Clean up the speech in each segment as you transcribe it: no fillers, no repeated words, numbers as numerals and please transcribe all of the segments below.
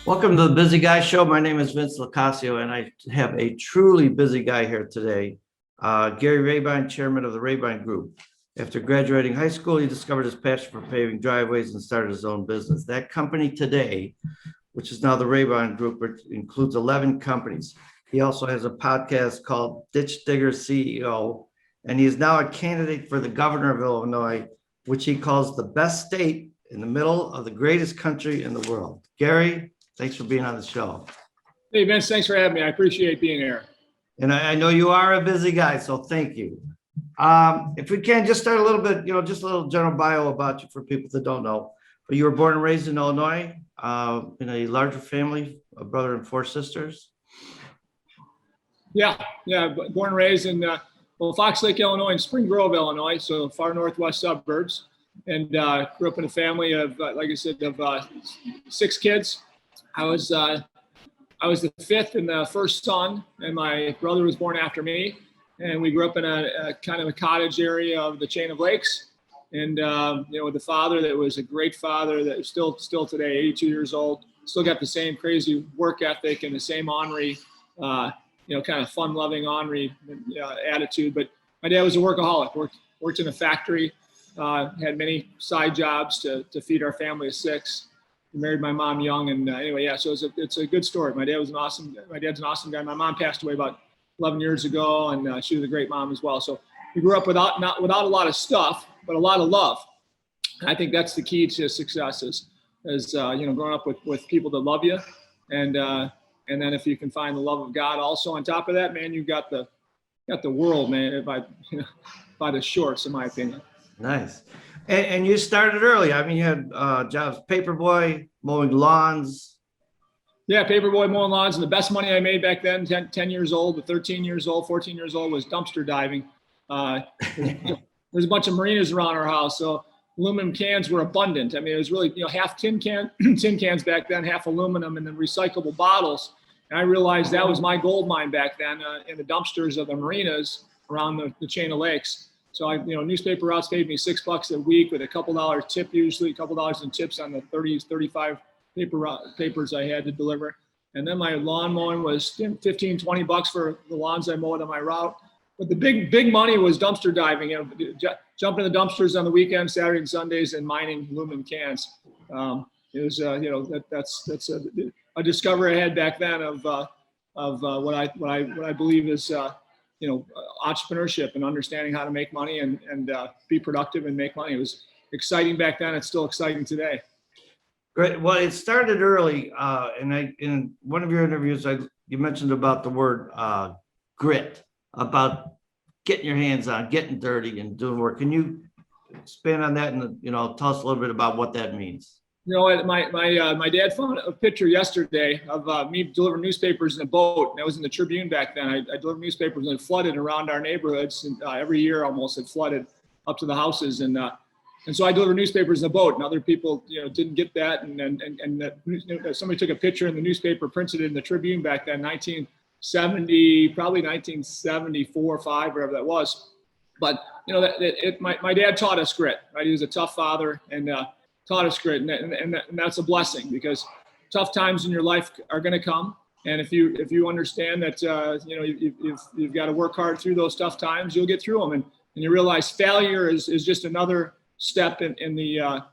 Welcome to the Busy Guy Show. My name is Vince LoCascio, and I have a truly busy guy here today. Gary Rabine, chairman of the Rabine Group. After graduating high school, he discovered his passion for paving driveways and started his own business. That company today, which is now the Rabine Group, which includes 11 companies. He also has a podcast called Ditch Digger CEO, and he is now a candidate for the governor of Illinois, which he calls the best state in the middle of the greatest country in the world. Gary, thanks for being on the show. Hey, Vince, thanks for having me. I appreciate being here. And I know you are a busy guy, so thank you. If we can, just start a little bit, just a little general bio about you for people that don't know. But you were born and raised in Illinois, in a larger family, a brother and 4 sisters. Yeah, born and raised in Fox Lake, Illinois, and Spring Grove, Illinois, so far northwest suburbs. And grew up in a family of, like I said, of 6 kids. I was the 5th and the first son, and my brother was born after me. And we grew up in a kind of a cottage area of the chain of lakes. And with a father that was a great father that is still today, 82 years old, still got the same crazy work ethic and the same ornery, kind of fun-loving ornery attitude. But my dad was a workaholic. Worked in a factory, had many side jobs to feed our family of 6. Married my mom young, and so it's a good story. My dad's an awesome guy. My mom passed away about 11 years ago, and she was a great mom as well. So we grew up without a lot of stuff, but a lot of love. And I think that's the key to success is growing up with people that love you, and then if you can find the love of God also on top of that, man, you got the world, man, by the shorts, in my opinion. Nice. And you started early. I mean, you had jobs, paperboy, mowing lawns. Yeah, paperboy, mowing lawns. And the best money I made back then, 10 years old to 13 years old, 14 years old, was dumpster diving. There's a bunch of marinas around our house, so aluminum cans were abundant. I mean, it was really, half tin cans back then, half aluminum, and then recyclable bottles. And I realized that was my gold mine back then in the dumpsters of the marinas around the chain of lakes. So newspaper routes paid me $6 a week with a couple dollars tip, usually a couple dollars in tips on the 35 papers I had to deliver. And then my lawn mowing was $15-20 for the lawns I mowed on my route. But the big money was dumpster diving, jumping in the dumpsters on the weekends, Saturday and Sundays, and mining aluminum cans. It was that's a discovery I had back then of what I believe is entrepreneurship and understanding how to make money and be productive and make money. It was exciting back then. It's still exciting today. Great. Well, it started early, and in one of your interviews, you mentioned about the word grit, about getting your hands on, getting dirty, and doing work. Can you expand on that and tell us a little bit about what that means? My dad found a picture yesterday of me delivering newspapers in a boat. And I was in the Tribune back then. I delivered newspapers, and it flooded around our neighborhoods. And every year almost it flooded up to the houses. And so I delivered newspapers in a boat, and other people didn't get that. And somebody took a picture in the newspaper, printed it in the Tribune back then, 1970, probably 1974, 5, whatever that was. But my dad taught us grit. Right, he was a tough father, and taught us grit, and that's a blessing, because tough times in your life are going to come, and if you understand that you've got to work hard through those tough times, you'll get through them, and you realize failure is just another step in the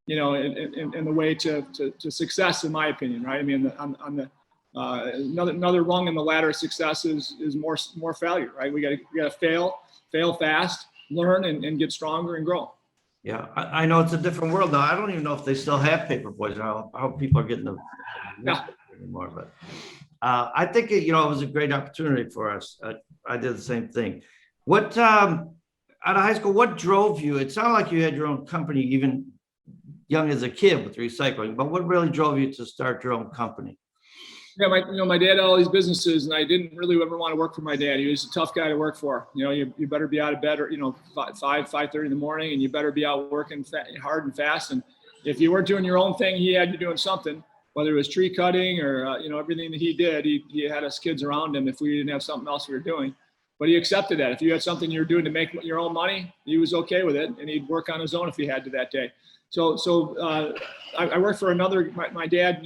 in the way to success, in my opinion, right? I mean, on the another rung in the ladder of success is more failure, right? We got to fail fast, learn, and get stronger and grow. Yeah, I know it's a different world now. I don't even know if they still have paper boys. I hope people are getting them anymore. But I think it was a great opportunity for us. I did the same thing. What out of high school? What drove you? It sounded like you had your own company even young as a kid with recycling. But what really drove you to start your own company? Yeah, my dad had all these businesses, and I didn't really ever want to work for my dad. He was a tough guy to work for. You better be out of bed, or 5:30 in the morning, and you better be out working hard and fast. And if you weren't doing your own thing, he had you doing something, whether it was tree cutting or everything that he did. He had us kids around him if we didn't have something else we were doing. but he accepted that. If you had something you were doing to make your own money, he was okay with it, and he'd work on his own if he had to that day. I worked for my dad,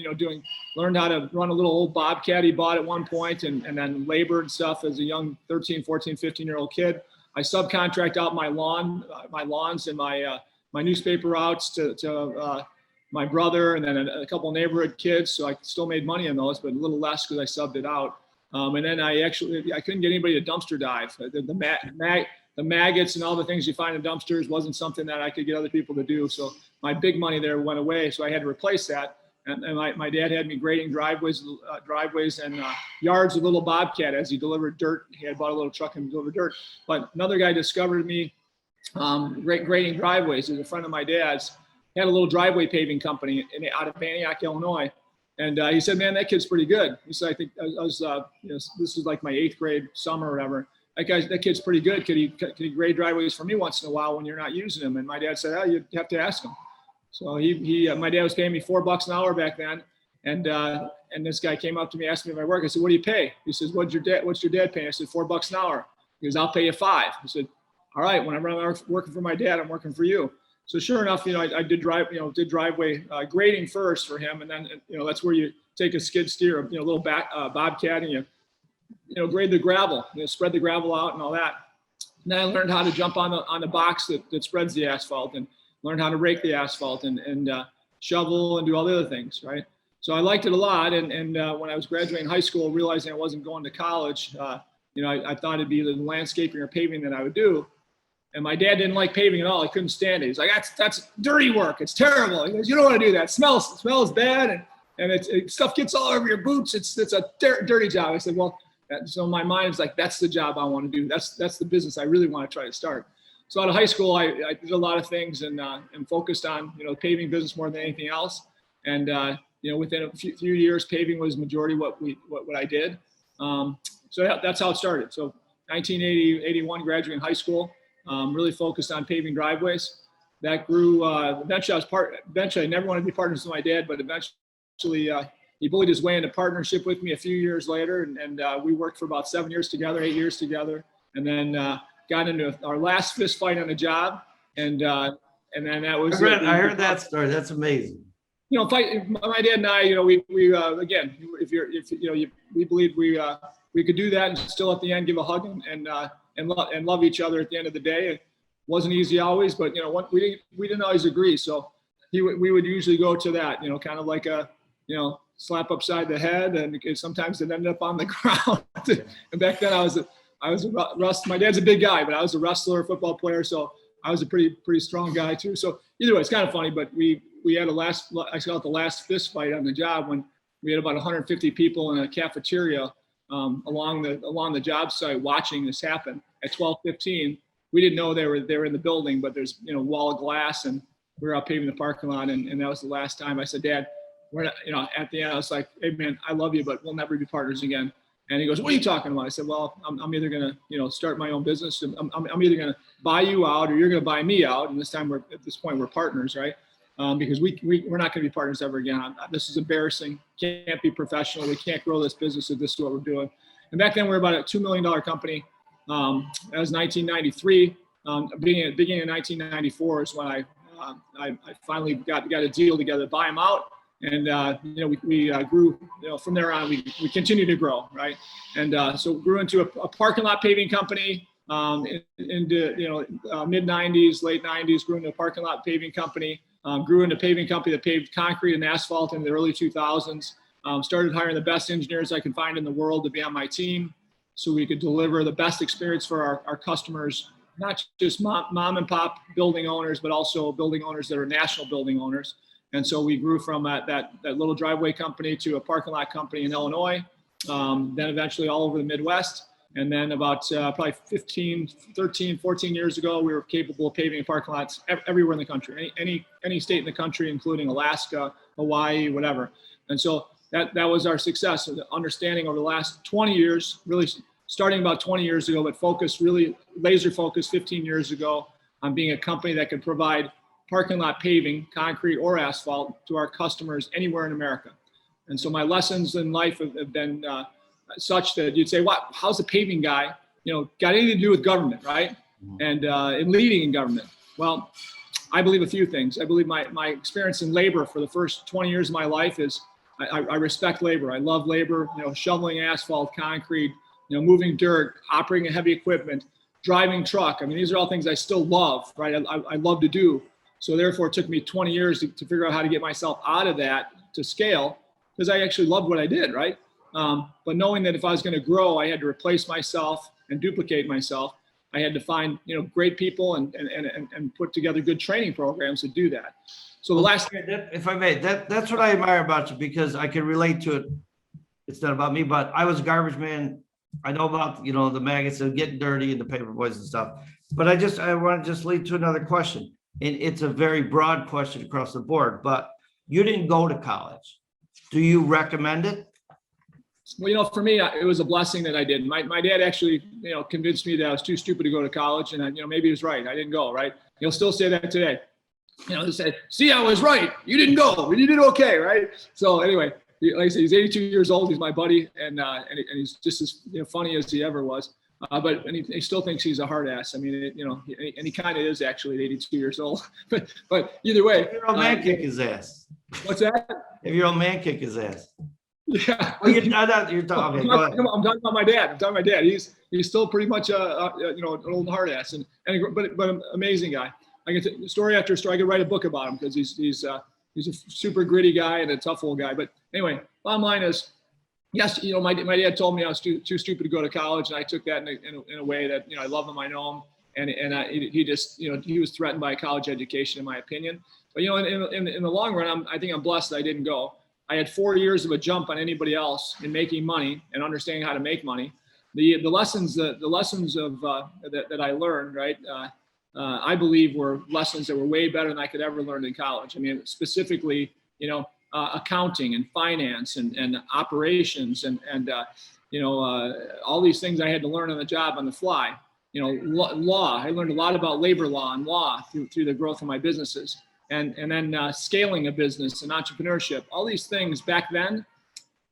learned how to run a little old Bobcat he bought at one point, and then labored and stuff as a young 13, 14, 15-year-old kid. I subcontract out my lawns and my newspaper routes to my brother, and then a couple of neighborhood kids. So I still made money on those, but a little less because I subbed it out. And then I couldn't get anybody to dumpster dive. The maggots and all the things you find in dumpsters wasn't something that I could get other people to do. So my big money there went away. So I had to replace that. And my dad had me grading driveways and yards with little Bobcat as he delivered dirt. He had bought a little truck and delivered dirt. But another guy discovered me grading driveways. He was a friend of my dad's. He had a little driveway paving company out of Antioch, Illinois. And he said, "Man, that kid's pretty good." He said, "I think this is like my 8th grade summer or whatever. That kid's pretty good. Could he grade driveways for me once in a while when you're not using them?" And my dad said, "Oh, you have to ask him." So my dad was paying me $4 an hour back then. And this guy came up to me, asked me if I work. I said, "What do you pay?" He says, "What's your dad paying?" I said, $4 an hour. He goes, "I'll pay you $5." I said, "All right, whenever I'm working for my dad, I'm working for you." So sure enough, I did driveway grading first for him, and then that's where you take a skid steer, a little Bobcat, and you grade the gravel, spread the gravel out and all that. And then I learned how to jump on the box that spreads the asphalt, and learned how to rake the asphalt and shovel and do all the other things, right? So I liked it a lot, and when I was graduating high school, realizing I wasn't going to college, I thought it'd be the landscaping or paving that I would do. And my dad didn't like paving at all. He couldn't stand it. He's like, that's dirty work. It's terrible. He goes, "You don't want to do that. It smells bad. And stuff gets all over your boots. It's a dirty job." I said, well, so my mind was like, that's the job I want to do. That's the business I really want to try to start. So out of high school, I did a lot of things and focused on, paving business more than anything else. And, within a few years, paving was majority what I did. So that's how it started. So 1981, graduating high school. Really focused on paving driveways. That grew. Eventually, I never wanted to be partners with my dad, but eventually he bullied his way into partnership with me a few years later, and we worked for about 8 years together, and then got into our last fist fight on the job, and then that was. I heard that story. That's amazing. My dad and I, we again, we believed we could do that and still at the end give a hug and love each other at the end of the day. It wasn't easy always, but we didn't always agree. So we would usually go to that, kind of like a slap upside the head, and sometimes it ended up on the ground. And back then I was a wrestler. My dad's a big guy, but I was a wrestler, football player, so I was a pretty strong guy too. So either way, it's kind of funny, but we had I call it the last fist fight on the job when we had about 150 people in a cafeteria along the job site watching this happen at 12:15. We didn't know they were in the building, but there's wall of glass, and we were out paving the parking lot, and that was the last time. I said, "Dad, we're not," at the end I was like, "Hey man, I love you, but we'll never be partners again." And he goes, "What are you talking about?" I said, "Well, I'm either gonna start my own business, and I'm either gonna buy you out or you're gonna buy me out, and this time at this point we're partners, right? Because we're not going to be partners ever again. This is embarrassing. Can't be professional. We can't grow this business if this is what we're doing." And back then we were about a $2 million company. That was 1993. Beginning of 1994 is when I finally got a deal together to buy them out. And we grew. From there on, we continued to grow, right? And so grew into a parking lot paving company. Into mid 90s, late 90s, grew into a parking lot paving company. Grew into a paving company that paved concrete and asphalt in the early 2000s. Started hiring the best engineers I could find in the world to be on my team so we could deliver the best experience for our customers, not just mom and pop building owners, but also building owners that are national building owners. And so we grew from that little driveway company to a parking lot company in Illinois, then eventually all over the Midwest. And then about probably 13, 14 years ago, we were capable of paving parking lots everywhere in the country, any state in the country, including Alaska, Hawaii, whatever. And so that was our success. So the understanding over the last 20 years, really starting about 20 years ago, but really laser focused 15 years ago on being a company that could provide parking lot paving, concrete or asphalt, to our customers anywhere in America. And so my lessons in life have been such that you'd say, "What? How's a paving guy got anything to do with government, right? And leading in government. Well, I believe a few things. I believe my experience in labor for the first 20 years of my life is I respect labor. I love labor, shoveling asphalt, concrete, moving dirt, operating heavy equipment, driving truck. I mean, these are all things I still love, right? I love to do. So therefore, it took me 20 years to figure out how to get myself out of that to scale, because I actually loved what I did, right? But knowing that if I was going to grow, I had to replace myself and duplicate myself. I had to find, great people and put together good training programs to do that. So the last, if I may, that's what I admire about you, because I can relate to it. It's not about me, but I was a garbage man. I know about, the maggots and getting dirty and the paper boys and stuff. But I want to just lead to another question. And it's a very broad question across the board, but you didn't go to college. Do you recommend it? Well, for me, it was a blessing that I did. My dad actually, convinced me that I was too stupid to go to college, and maybe he was right. I didn't go, right? He'll still say that today. He said, "See, I was right. You didn't go. You did okay, right?" So anyway, like I said, he's 82 years old. He's my buddy, and he's just as funny as he ever was. But he still thinks he's a hard ass. I mean, and he kind of is actually at 82 years old. but either way, your old man kick his ass. What's that? If your old man kick his ass. Yeah. Well, you're talking. Okay, go ahead. I'm talking about my dad. He's still pretty much an old hard ass, but an amazing guy. I can story after story. I could write a book about him because he's a super gritty guy and a tough old guy. But anyway, bottom line is, yes, my dad told me I was too stupid to go to college, and I took that in a way that I love him, I know him, and he just he was threatened by a college education, in my opinion. But in the long run, I think I'm blessed that I didn't go. I had 4 years of a jump on anybody else in making money and understanding how to make money. The lessons of that I learned, right? I believe were lessons that were way better than I could ever learn in college. I mean, specifically, accounting and finance and operations and all these things I had to learn on the job, on the fly. Law. I learned a lot about labor law and law through the growth of my businesses. And then scaling a business and entrepreneurship, all these things back then,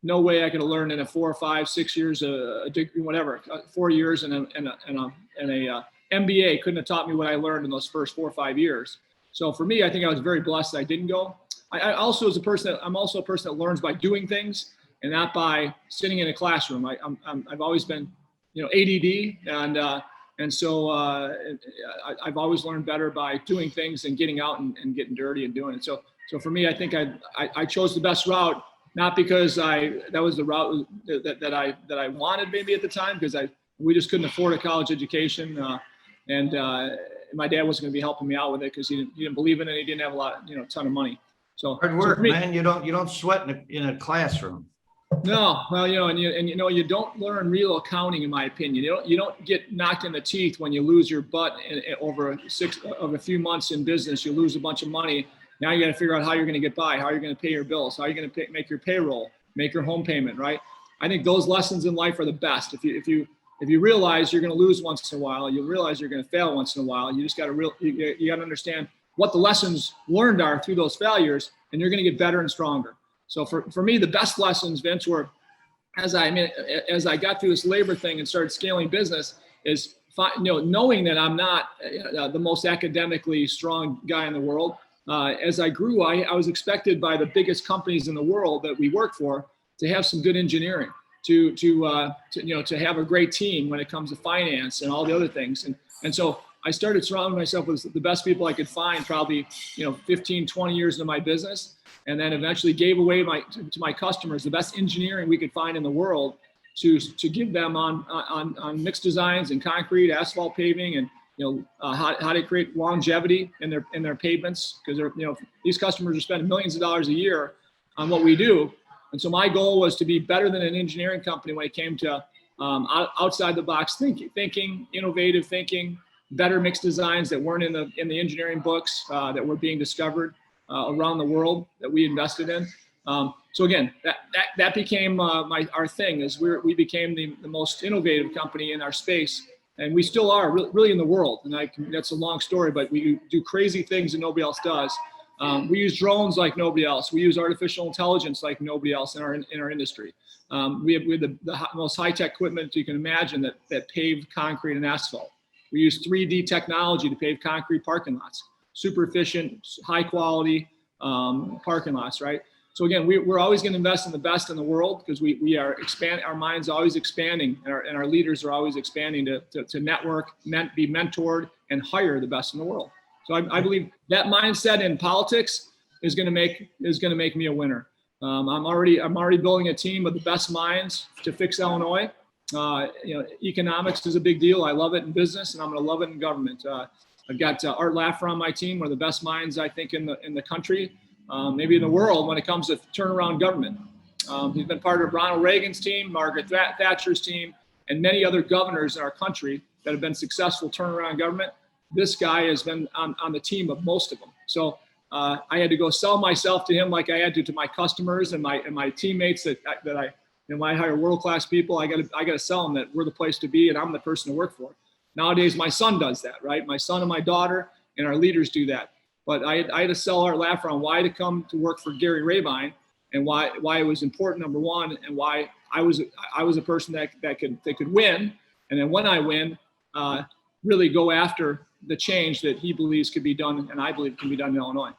no way I could have learned in a 4 or 5, 6 years, a degree, whatever, 4 years and a MBA couldn't have taught me what I learned in those first 4 or 5 years. So for me, I think I was very blessed that I didn't go. I'm also a person that learns by doing things and not by sitting in a classroom. I've always been, ADD and so I've always learned better by doing things and getting out and getting dirty and doing it. So for me, I think I chose the best route, not because that was the route that I wanted maybe at the time, because we just couldn't afford a college education, and my dad wasn't going to be helping me out with it because he didn't believe in it. He didn't have a ton of money. So hard work, me, man. You don't sweat in a classroom. No, well, you don't learn real accounting, in my opinion. You don't get knocked in the teeth when you lose your butt over a few months in business. You lose a bunch of money. Now you got to figure out how you're going to get by, how you're going to pay your bills, how you're going to make your payroll, make your home payment, right? I think those lessons in life are the best. If you realize you're going to lose once in a while, you'll realize you're going to fail once in a while. You just got to you got to understand what the lessons learned are through those failures, and you're going to get better and stronger. So for me, the best lessons, Vince, were as I got through this labor thing and started scaling business, is knowing that I'm not the most academically strong guy in the world. As I grew, I was expected by the biggest companies in the world that we work for to have some good engineering, to have a great team when it comes to finance and all the other things. And so I started surrounding myself with the best people I could find, probably 15, 20 years into my business. And then eventually gave away to my customers the best engineering we could find in the world to give them on mixed designs and concrete, asphalt paving, and how to create longevity in their pavements, because these customers are spending millions of dollars a year on what we do. And so my goal was to be better than an engineering company when it came to outside the box thinking, innovative thinking, better mixed designs that weren't in the engineering books that were being discovered around the world that we invested in. So again, that became our thing. Is we became the most innovative company in our space, and we still are really in the world. And that's a long story, but we do crazy things that nobody else does. We use drones like nobody else. We use artificial intelligence like nobody else in our industry. We have the most high-tech equipment you can imagine that paved concrete and asphalt. We use 3D technology to pave concrete parking lots. Super efficient, high quality parking lots, right? So again, we're always going to invest in the best in the world because we are our mind's always expanding, and our leaders are always expanding to network, be mentored, and hire the best in the world. So I believe that mindset in politics is going to make me a winner. I'm already building a team of the best minds to fix Illinois. Economics is a big deal. I love it in business, and I'm going to love it in government. I've got Art Laffer on my team, one of the best minds I think in the country, maybe in the world when it comes to turnaround government. He's been part of Ronald Reagan's team, Margaret Thatcher's team, and many other governors in our country that have been successful turnaround government. This guy has been on the team of most of them. So I had to go sell myself to him like I had to my customers and my teammates that I when I hire world-class people, I got to sell them that we're the place to be and I'm the person to work for. Nowadays, my son does that, right? My son and my daughter and our leaders do that. But I had to sell Art Laffer on why to come to work for Gary Rabine and why it was important, number one, and why I was a person that could win. And then when I win, really go after the change that he believes could be done and I believe can be done in Illinois.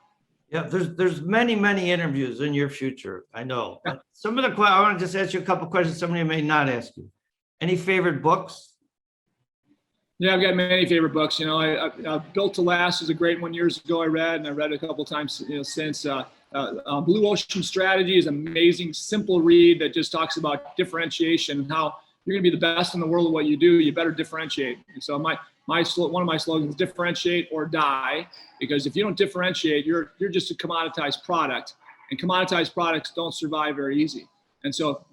Yeah, there's many interviews in your future. I know. Yeah. Some of I want to just ask you a couple questions somebody may not ask you. Any favorite books? Yeah, I've got many favorite books. I Built to Last is a great one years ago. I read, and I read a couple times since. Blue Ocean Strategy is an amazing, simple read that just talks about differentiation and how you're going to be the best in the world at what you do. You better differentiate. And so one of my slogans: differentiate or die. Because if you don't differentiate, you're just a commoditized product, and commoditized products don't survive very easy. And so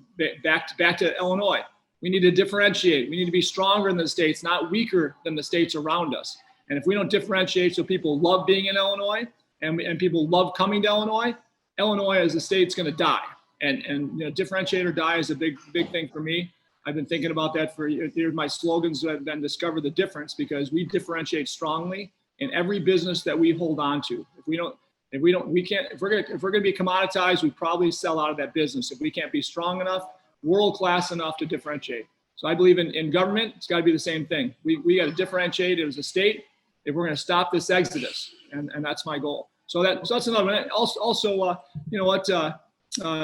back to Illinois. We need to differentiate. We need to be stronger than the states, not weaker than the states around us. And if we don't differentiate so people love being in Illinois and people love coming to Illinois, Illinois as a state's going to die. And differentiate or die is a big thing for me. I've been thinking about that for years. My slogans have been discover the difference because we differentiate strongly in every business that we hold on to. If we're going to be commoditized, we probably sell out of that business. If we can't be strong enough, world-class enough to differentiate. So I believe in government, it's got to be the same thing. We got to differentiate as a state if we're going to stop this exodus, and that's my goal. So that's another one. Also,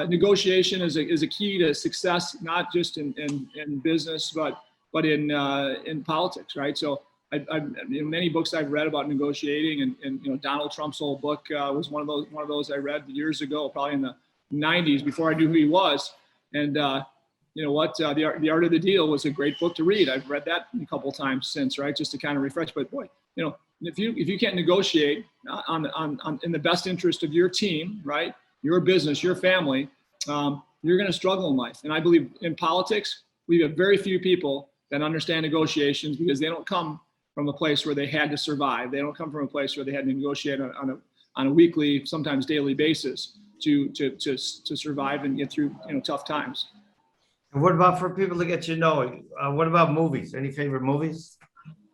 negotiation is a key to success, not just in business, but in politics, right? So many books I've read about negotiating, and Donald Trump's old book was one of those I read years ago, probably in the 90s before I knew who he was. And The Art of the Deal was a great book to read. I've read that a couple of times since, right, just to kind of refresh. But boy, if you can't negotiate in the best interest of your team, right, your business, your family, you're going to struggle in life. And I believe in politics, we have very few people that understand negotiations because they don't come from a place where they had to survive. They don't come from a place where they had to negotiate on a weekly, sometimes daily basis to survive and get through tough times. And what about for people to get to know? What about movies? Any favorite movies?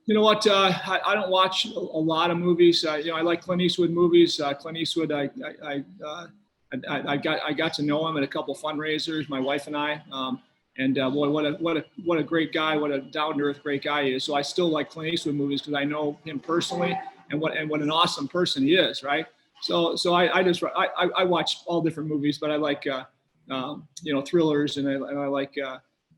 You know what? I don't watch a lot of movies. I like Clint Eastwood movies. Clint Eastwood, I got to know him at a couple fundraisers. My wife and I. Boy, what a great guy! What a down-to-earth great guy he is. So I still like Clint Eastwood movies because I know him personally, and what an awesome person he is, right? So I watch all different movies, but I like thrillers, and I like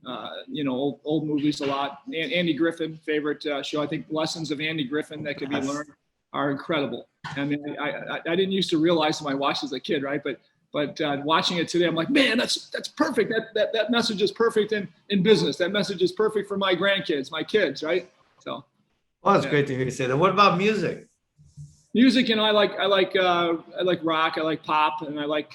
old movies a lot. Andy Griffin, favorite show. I think lessons of Andy Griffin that could be learned are incredible. I mean, I didn't used to realize them. I watched as a kid, right? But watching it today, I'm like, man, that's perfect. That message is perfect in business. That message is perfect for my grandkids, my kids, right? So. Well, it's great to hear you say that. What about music? Music, I like rock, I like pop, and I like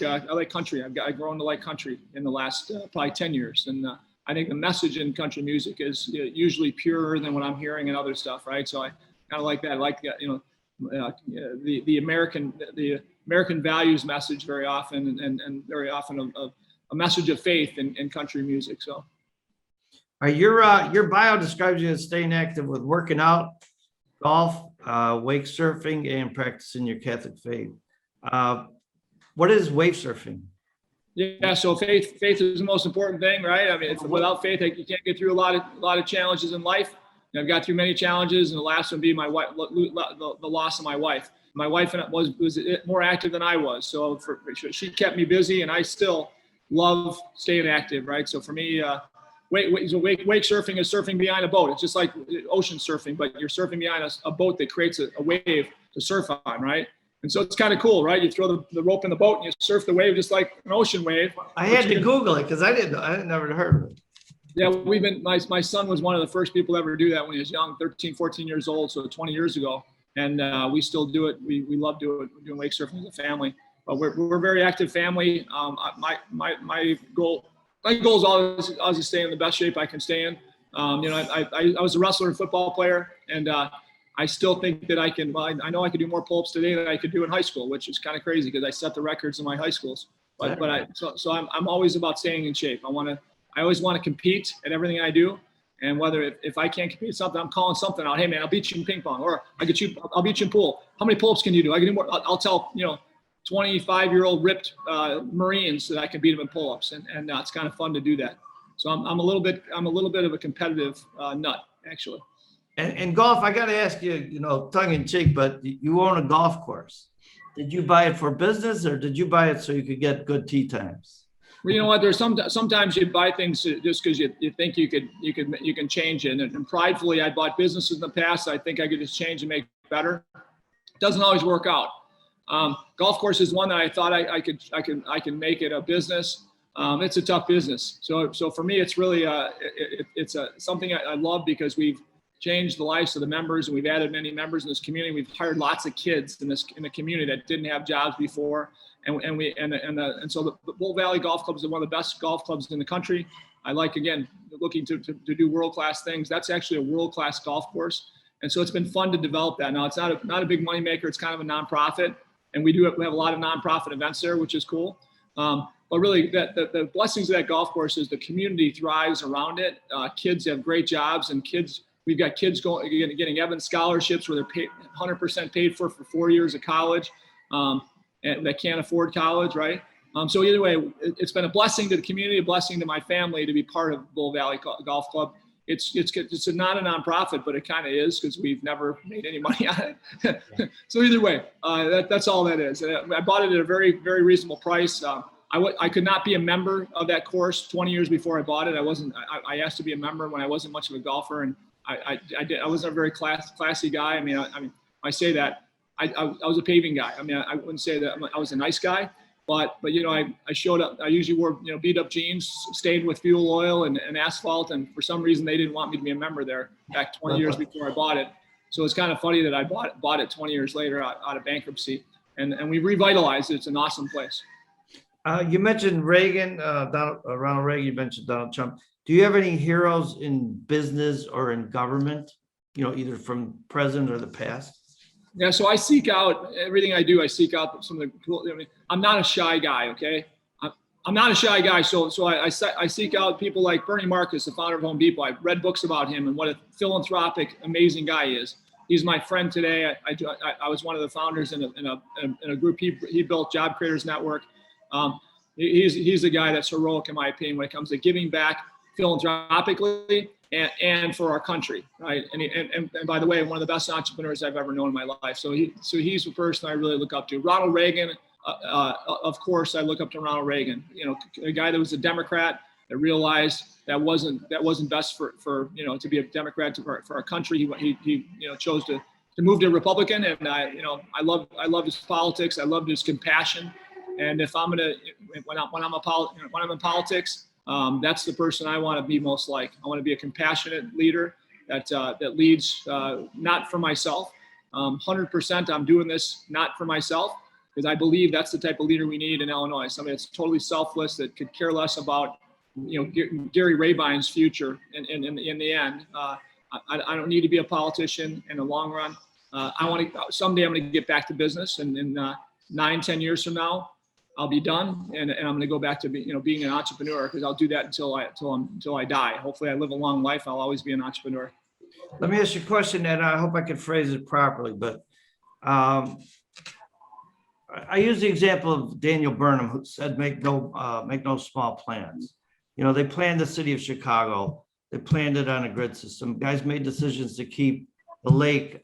country. I've grown to like country in the last probably 10 years, and I think the message in country music is usually purer than what I'm hearing in other stuff, right? So I kind of like that. I like the American values message very often, and very often a message of faith in country music. So, your bio describes you as staying active with working out, golf, wake surfing, and practicing your Catholic faith. Uh, what is wave surfing? Yeah, so faith is the most important thing, right? I mean, without faith, you can't get through a lot of challenges in life. I've got through many challenges, and the last one being my wife, the loss of my wife. My wife was more active than I was, so she kept me busy, and I still love staying active, right? So for me, wake surfing is surfing behind a boat. It's just like ocean surfing, but you're surfing behind a boat that creates a wave to surf on, right? And so it's kind of cool, right? You throw the rope in the boat and you surf the wave just like an ocean wave. I had to Google it because I never heard of it. Yeah, my son was one of the first people to ever do that when he was young, 13, 14 years old, so 20 years ago. And we still do it. We love doing wake surfing as a family. But we're a very active family. My goal is always to stay in the best shape I can stay in. I was a wrestler and football player, and I still think that I can. Well, I know I could do more pull-ups today than I could do in high school, which is kind of crazy because I set the records in my high schools. But I'm always about staying in shape. I always want to compete at everything I do. And whether if I can't compete at something, I'm calling something out. Hey man, I'll beat you in ping pong, or I'll beat you in pool. How many pull-ups can you do? I can do more. I'll tell 25-year-old ripped Marines that I can beat them in pull-ups, and it's kind of fun to do that. So I'm a little bit of a competitive nut actually. And golf, I got to ask you, tongue in cheek, but you own a golf course. Did you buy it for business, or did you buy it so you could get good tee times? Well, you know what? There's sometimes you buy things just because you think you can change it. And pridefully, I bought businesses in the past. I think I could just change and make it better. It doesn't always work out. Golf course is one that I thought I can make it a business. It's a tough business. So for me, it's really it's something I love because we've changed the lives of the members, and we've added many members in this community. We've hired lots of kids in the community that didn't have jobs before, and so the Bull Valley Golf Club is one of the best golf clubs in the country. I like, again, looking to do world-class things. That's actually a world-class golf course, and so it's been fun to develop that. Now it's not a big money maker. It's kind of a nonprofit, and we have a lot of nonprofit events there, which is cool. But really, the blessings of that golf course is the community thrives around it. Kids have great jobs, and we've got kids getting Evans scholarships where they're 100% paid for 4 years of college, and they can't afford college, right? So either way, it's been a blessing to the community, a blessing to my family to be part of Bull Valley Golf Club. It's not a nonprofit, but it kind of is because we've never made any money on it. So either way, that's all that is. I bought it at a very, very reasonable price. I could not be a member of that course 20 years before I bought it. I asked to be a member when I wasn't much of a golfer, and I wasn't a very classy guy. I mean, I say that I was a paving guy. I mean, I wouldn't say that I was a nice guy, but I showed up. I usually wore beat up jeans, stayed with fuel oil and asphalt, and for some reason they didn't want me to be a member there back 20 years before I bought it. So it's kind of funny that I bought it 20 years later out of bankruptcy, and we revitalized it. It's an awesome place. You mentioned Reagan, Ronald Reagan. You mentioned Donald Trump. Do you have any heroes in business or in government? Either from present or the past. Yeah, so I seek out everything I do. I seek out some of the cool. I'm not a shy guy. Okay, I'm not a shy guy. So I seek out people like Bernie Marcus, the founder of Home Depot. I've read books about him and what a philanthropic, amazing guy he is. He's my friend today. I was one of the founders in a group he built, Job Creators Network. He's the guy that's heroic in my opinion when it comes to giving back philanthropically and for our country, right? And by the way, one of the best entrepreneurs I've ever known in my life. So he's the person I really look up to. Ronald Reagan, of course, I look up to Ronald Reagan. A guy that was a Democrat that realized that wasn't best for to be a Democrat for our country. He chose to move to a Republican, and I love his politics. I love his compassion. And if I'm when I'm in politics, that's the person I want to be most like. I want to be a compassionate leader that leads not for myself. 100% I'm doing this not for myself, because I believe that's the type of leader we need in Illinois. Somebody that's totally selfless, that could care less about Gary Rabine's future in the end. I don't need to be a politician in the long run. Someday I'm going to get back to business, and in 9-10 years from now, I'll be done, and I'm going to go back to being an entrepreneur, because I'll do that until I die. Hopefully, I live a long life. I'll always be an entrepreneur. Let me ask you a question, and I hope I can phrase it properly. But I use the example of Daniel Burnham, who said, make no small plans. You know, they planned the city of Chicago. They planned it on a grid system. Guys made decisions to keep the lake,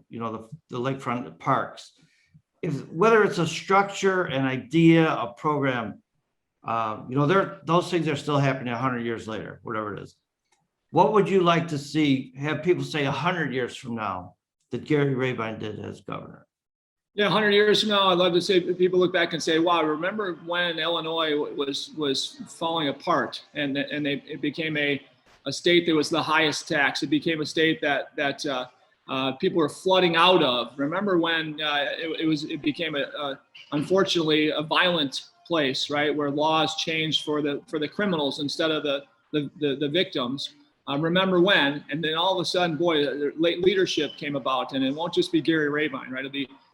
you know, the lakefront parks. Whether it's a structure, an idea, a program, you know, those things are still happening 100 years later, whatever it is. What would you like to see, have people say 100 years from now that Gary Rabine did as governor? Yeah, 100 years from now, I'd love to say people look back and say, wow, remember when Illinois was falling apart and it became a state that was the highest tax. It became a state that people were flooding out of. Remember when it became unfortunately a violent place, right, where laws changed for the criminals instead of the victims. Remember when, and then all of a sudden, boy, leadership came about, and it won't just be Gary Rabine, right?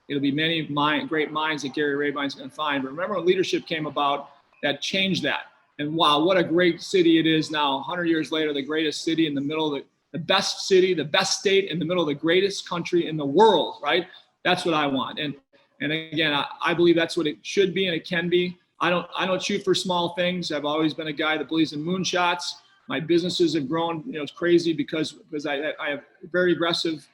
It'll be many great minds that Gary Rabine's going to find. But remember when leadership came about that changed that. And wow, what a great city it is now. 100 years later, the greatest city in the middle of the best city, the best state in the middle of the greatest country in the world, right? That's what I want. And again, I believe that's what it should be and it can be. I don't shoot for small things. I've always been a guy that believes in moonshots. My businesses have grown, you know, it's crazy because I have a very aggressive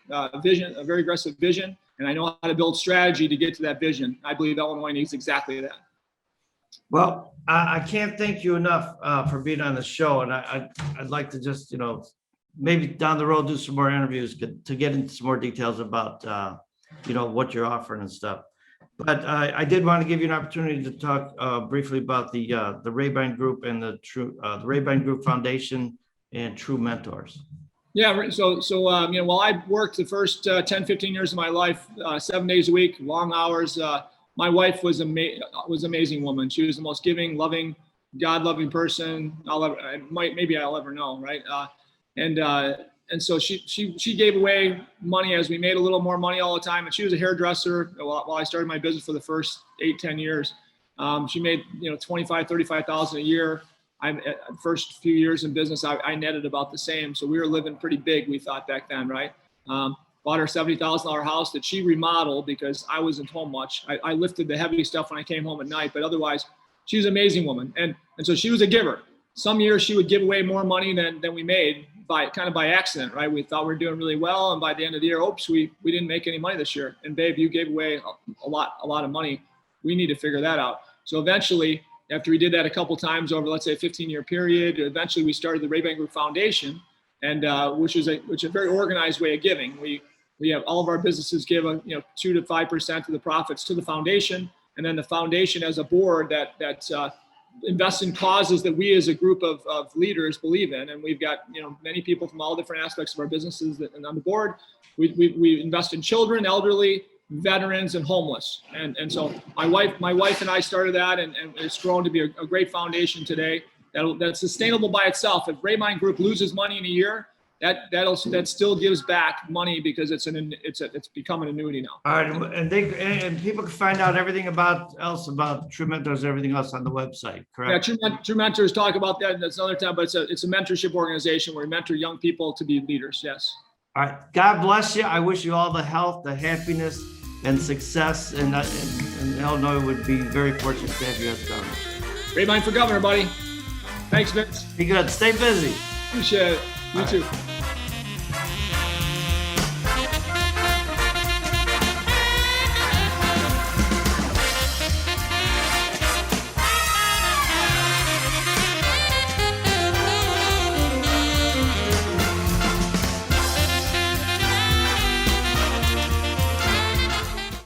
vision, and I know how to build strategy to get to that vision. I believe Illinois needs exactly that. Well, I can't thank you enough for being on the show, and I'd like to just, you know, maybe down the road do some more interviews to get into some more details about, you know, what you're offering and stuff. But I did want to give you an opportunity to talk briefly about the Rabine Group and the Rabine Group Foundation and True Mentors. Yeah, so you know, while I worked the first 10, 15 years of my life, 7 days a week, long hours, my wife was an amazing woman. She was the most giving, loving, God-loving person I'll ever know, right? And so she gave away money as we made a little more money all the time. And she was a hairdresser while I started my business for the first 8, 10 years. She made, you know, $25,000, $35,000 a year. First few years in business, I netted about the same. So we were living pretty big, we thought back then, right? Bought her $70,000 house that she remodeled because I wasn't home much. I lifted the heavy stuff when I came home at night, but otherwise, she was an amazing woman. And so she was a giver. Some years she would give away more money than we made by accident, right? We thought we were doing really well, and by the end of the year, oops, we didn't make any money this year. And babe, you gave away a lot of money. We need to figure that out. So eventually, after we did that a couple times over, let's say, a 15-year period, eventually we started the Rabine Group Foundation, and which is a very organized way of giving. We have all of our businesses give 2 to 5% of the profits to the foundation, and then the foundation as a board that invest in causes that we as a group of leaders believe in. And we've got, you know, many people from all different aspects of our businesses and on the board. We invest in children, elderly, veterans, and homeless. And so my wife and I started that, and it's grown to be a great foundation today that's sustainable by itself. If Rabine Group loses money in a year, that still gives back money because it's become an annuity now. All right, and people can find out everything about True Mentors, everything else on the website, correct? Yeah, True Mentors talk about that. That's another time, but it's a mentorship organization where we mentor young people to be leaders. Yes. All right. God bless you. I wish you all the health, the happiness, and success. And Illinois would be very fortunate to have you as governor. Rabine for governor, buddy. Thanks, Vince. Be good. Stay busy. Appreciate it. You too.